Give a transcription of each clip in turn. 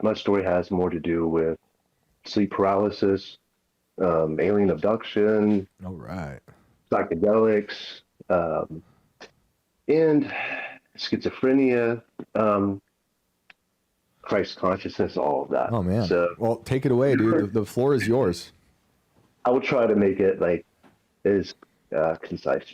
my story has more to do with sleep paralysis, alien abduction, All right. psychedelics, um, and schizophrenia, um, Christ consciousness, all of that. Oh man. So Well, take it away, dude. The floor is yours. I will try to make it like as concise,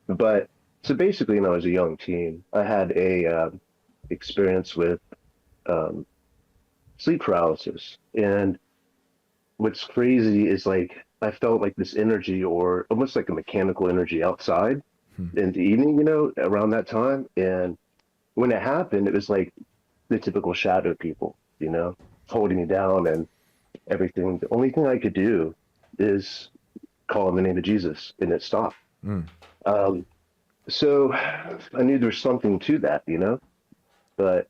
But so basically, when I was a young teen, I had a experience with um, sleep paralysis, and what's crazy is like I felt like this energy, or almost like a mechanical energy, outside Hmm. in the evening, around that time. And when it happened, it was like the typical shadow people, holding me down and everything. The only thing I could do is call in the name of Jesus, and it stopped. Mm. Um, so I knew there was something to that. But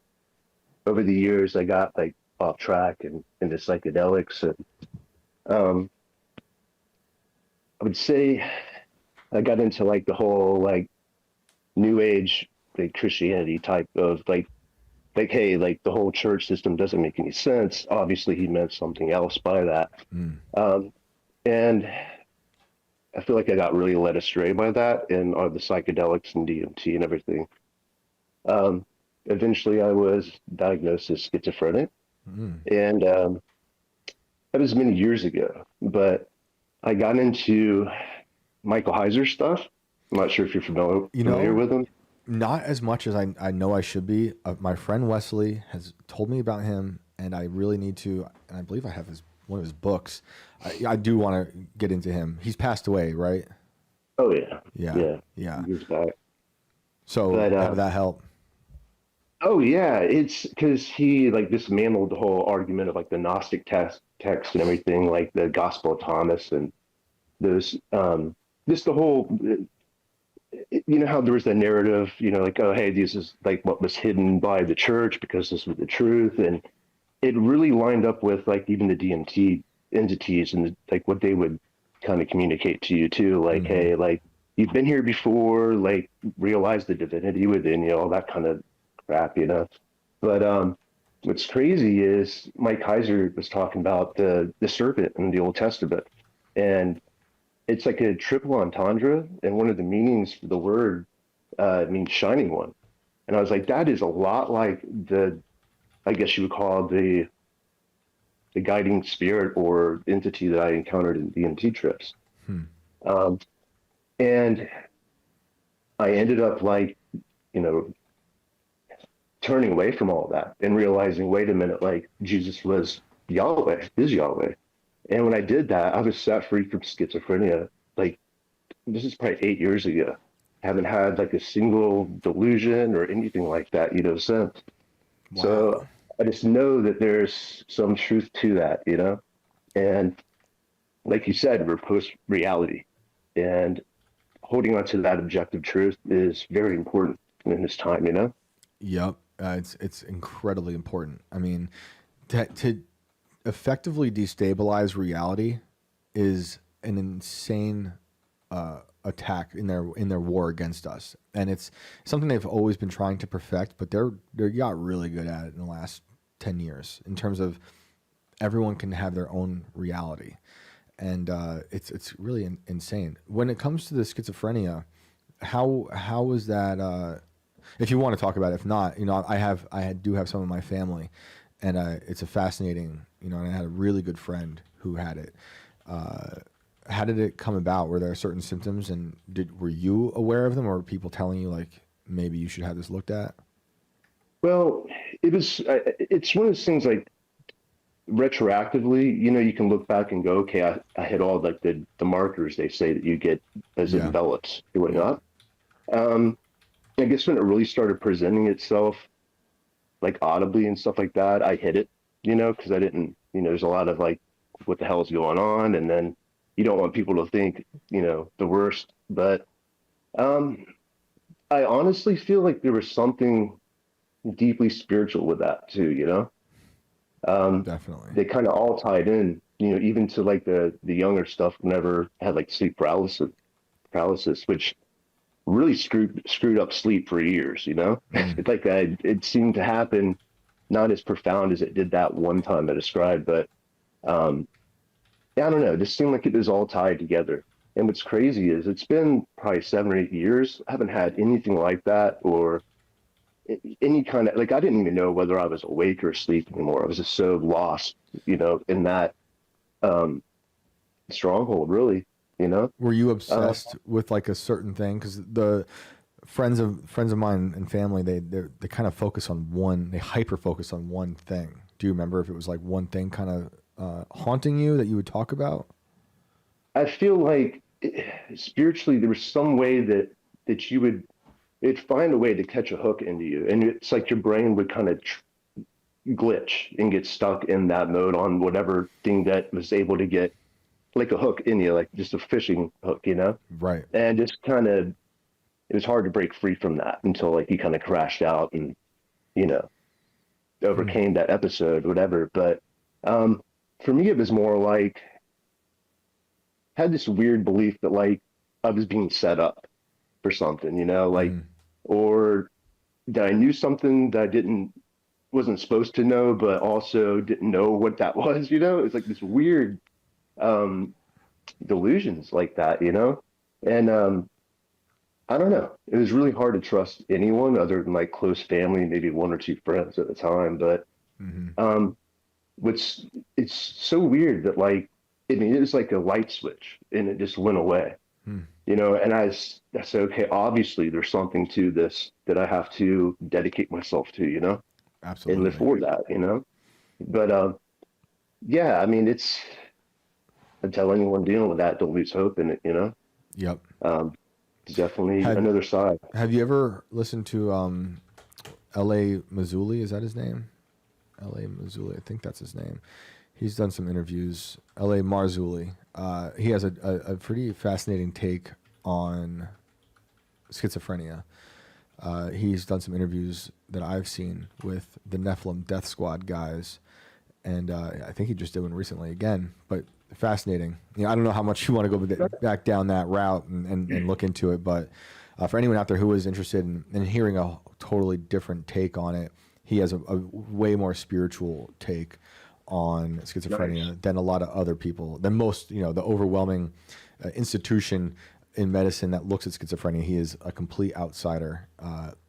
over the years, I got like off track and into psychedelics, and um, I would say I got into like the whole like new age like Christianity type of like hey, like the whole church system doesn't make any sense. Obviously, he meant something else by that. Mm. Um, and I feel like I got really led astray by that and all the psychedelics and DMT and everything. Um, Eventually, I was diagnosed as schizophrenic, Mm. and that was many years ago. But I got into Michael Heiser's stuff. I'm not sure if you're You familiar know, with him. not as much as I know I should be. My friend Wesley has told me about him, and I really need to. And I believe I have one of his books. I do want to get into him. He's passed away, right? Oh yeah, Yeah, yeah, yeah. years back. So But how did that help? oh yeah, it's because he like dismantled the whole argument of like the Gnostic text and everything, like the Gospel of Thomas and those just the whole how there was that narrative, like, oh hey, this is like what was hidden by the church because this was the truth. And it really lined up with like even the DMT entities and like what they would kind of communicate to you too, like Mm-hmm. hey, like you've been here before, like realize the divinity within you, all that kind of crap. But what's crazy is Mike Kaiser was talking about the serpent in the Old Testament, and it's like a triple entendre, and one of the meanings for the word means shining one. And I was like, that is a lot like I guess you would call the guiding spirit or entity that I encountered in DMT trips. Hmm. Um, and I ended up like, you know, turning away from all of that and realizing, wait a minute, like Jesus was Yahweh, is Yahweh. And when I did that, I was set free from schizophrenia. Like this is probably 8 years ago. Haven't had like a single delusion or anything like that, since. Wow. So I just know that there's some truth to that. And like you said, we're post reality. And holding on to that objective truth is very important in this time. Yep. It's incredibly important. I mean, to effectively destabilize reality is an insane attack in their war against us, and it's something they've always been trying to perfect. But they got really good at it in the last 10 years in terms of everyone can have their own reality, and it's really insane when it comes to the schizophrenia. How is that? If you want to talk about it, if not, I do have some of my family, and it's a fascinating, and I had a really good friend who had it. How did it come about? Were there certain symptoms, and were you aware of them, or were people telling you like maybe you should have this looked at? Well, it's one of those things like retroactively, you can look back and go, okay, I hit all like the markers they say that you get as it Yeah. develops and whatnot. Um, I guess when it really started presenting itself like audibly and stuff like that, I hit it, because I didn't, there's a lot of like, what the hell is going on? And then you don't want people to think, the worst. But um, I honestly feel like there was something deeply spiritual with that too. Definitely. They kind of all tied in, even to like the younger stuff whenever I had like sleep paralysis, which really screwed up sleep for years. Mm. It's like it seemed to happen not as profound as it did that one time I described, but yeah, I don't know. It just seemed like it was all tied together. And what's crazy is it's been probably 7 or 8 years. I haven't had anything like that, or any kind of, like, I didn't even know whether I was awake or asleep anymore. I was just so lost, in that um, stronghold, really, you know? Were you Uh, obsessed with like a certain thing? Because the friends of mine and family, they kind of focus on one. They hyper focus on one thing. Do you remember if it was like one thing kind of haunting you that you would talk about? I feel like spiritually there was some way that you would it'd find a way to catch a hook into you, and it's like your brain would kind of glitch and get stuck in that mode on whatever thing that was able to get like a hook in you, like just a fishing hook, Right. and just kind of it was hard to break free from that until like you kind of crashed out and you know Hmm. overcame that episode, whatever. But um, for me, it was more like had this weird belief that like I was being set up for something, like, Hmm. or that I knew something that I didn't wasn't supposed to know, but also didn't know what that was. It's like this weird um, delusions like that, and I don't know. It was really hard to trust anyone other than like close family, maybe one or two friends at the time. But Hmm. um, what's it's so weird that like I mean it was like a light switch and it just went away. Hmm. And I said, okay, obviously there's something to this that I have to dedicate myself to, and live Absolutely. for that, But yeah, I mean, I tell anyone dealing with that, don't lose hope in it. Yep. Um, it's definitely Have another side. Have you ever listened to L.A. Mazzulli? Is that his name? L.A. Mazzulli. I think that's his name. He's done some interviews. L.A. Marzulli. He has a pretty fascinating take on schizophrenia. He's done some interviews that I've seen with the Nephilim Death Squad guys, and I think he just did one recently again. But fascinating. I don't know how much you want to go back down that route and look into it, but for anyone out there who is interested in hearing a totally different take on it, he has a way more spiritual take on Nice. schizophrenia than a lot of other people, than most, the overwhelming institution in medicine that looks at schizophrenia. He is a complete outsider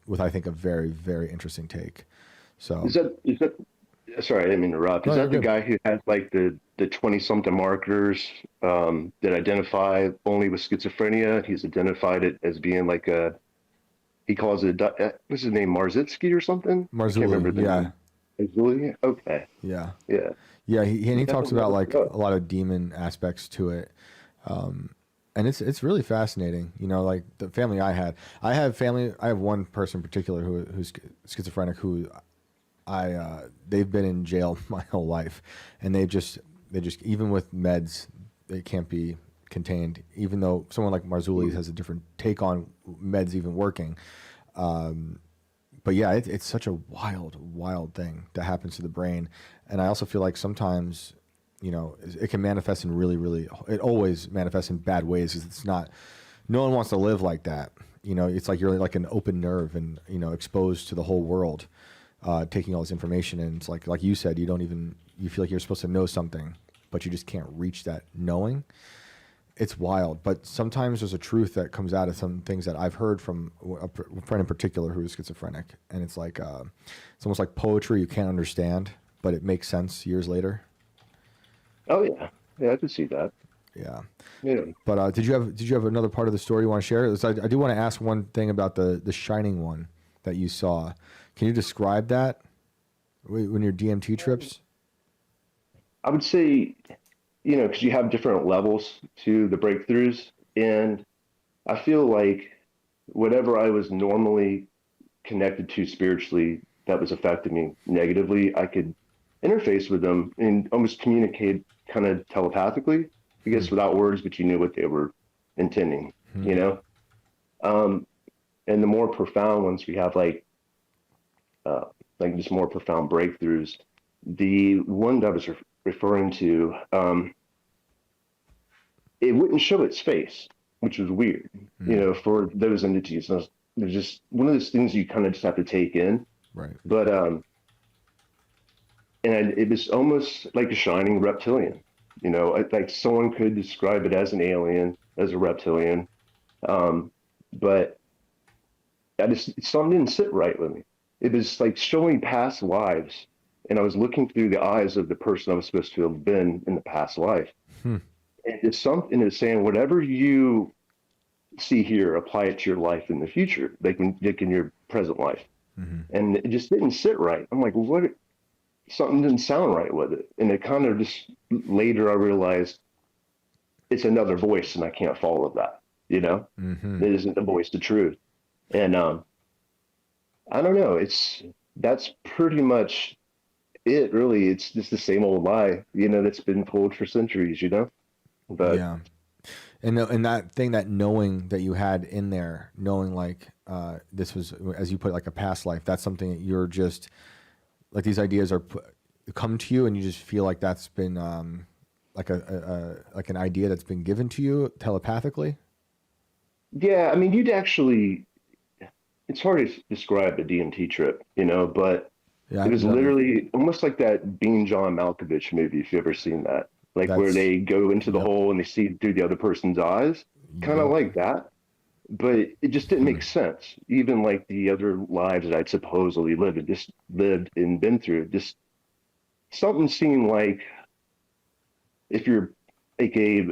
with, I think, a very, very interesting take. So, Is that, sorry, I didn't mean to interrupt. Is no, you're that the good. guy who has like the 20 something markers that identify only with schizophrenia? He's identified it as being like he calls it, what's his name, Marzitsky or something? I can't Marzulli, remember the yeah, name. Marzulli? Okay. yeah. Yeah. Yeah, he talks Definitely about look it like up. a lot of demon aspects to it, and it's really fascinating. Like the family I have family. I have one person in particular who's schizophrenic who they've been in jail my whole life, and they just even with meds they can't be contained. Even though someone like Marzulli Mm. has a different take on meds even working, but yeah, it's such a wild, wild thing that happens to the brain. And I also feel like sometimes, it can manifest in really, really, it always manifests in bad ways because it's not, no one wants to live like that. It's like you're like an open nerve and, exposed to the whole world, taking all this information. And it's like you said, you feel like you're supposed to know something, but you just can't reach that knowing. It's wild, but sometimes there's a truth that comes out of some things that I've heard from a friend in particular who is schizophrenic, and it's like it's almost like poetry you can't understand, but it makes sense years later. Oh yeah. Yeah, I could see that. Yeah, Yeah. but did you have another part of the story you want to share? So I do want to ask one thing about the Shining one that you saw. Can you describe that when your DMT trips? I would say, because you have different levels to the breakthroughs, and I feel like whatever I was normally connected to spiritually that was affecting me negatively, I could interface with them and almost communicate kind of telepathically, I Hmm. guess without words, but you knew what they were intending, Hmm. you know? Um, and the more profound ones we have uh, like just more profound breakthroughs. The one that I was referring to, it wouldn't show its face, which was weird, Hmm. for those entities. There's just one of those things you kind of just have to take in. Right. But it was almost like a shining reptilian. You know, like someone could describe it as an alien, as a reptilian, but something didn't sit right with me. It was like showing past lives, and I was looking through the eyes of the person I was supposed to have been in the past life. Hmm. And it's something that's saying whatever you see here, apply it to your life in the future, like in your present life. Mm-hmm. And it just didn't sit right. I'm like, what? Something didn't sound right with it. And it kind of just later I realized it's another voice and I can't follow that, you know? Mm-hmm. It isn't the voice of truth. And I don't know, that's pretty much it really. It's just the same old lie, you know, that's been told for centuries, you know? But Yeah. And that thing, that knowing that you had in there, knowing like this was, as you put it, like a past life, that's something that you're just, like these ideas come to you and you just feel like that's been like like an idea that's been given to you telepathically. yeah, I mean, it's hard to describe a DMT trip, you know, but Yeah, it I've was done. literally almost like that Being John Malkovich movie, if you've ever seen that. Like where That's, they go into the yep, hole and they see through the other person's eyes. Kind of yep. like that. But it just didn't Hmm. make sense. Even like the other lives that I'd supposedly lived and been through. Just something seemed like if you're like a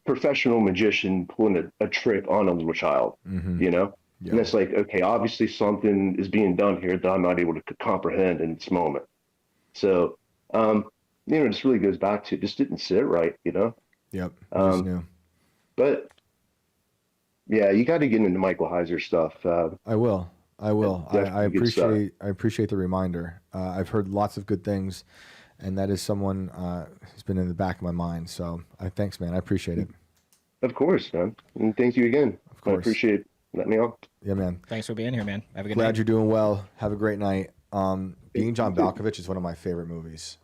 professional magician pulling a trick on a little child, Mm-hmm. you know? And Yeah. it's like, okay, obviously something is being done here that I'm not able to comprehend in this moment. So, you know, it just really goes back to it just didn't sit right, you know? Yep. You just Um, knew. but yeah, you got to get into Michael Heiser stuff. I will. I will. I Definitely good stuff. appreciate the reminder. I've heard lots of good things, and that is someone who's been in the back of my mind. So thanks, man. I appreciate it. Of course, man. And thank you again. Of I course. appreciate letting me on. Yeah, man. Thanks for being here, man. Have a good Glad night. you're doing well. Have a great night. Thank Being you John too. Malkovich is one of my favorite movies.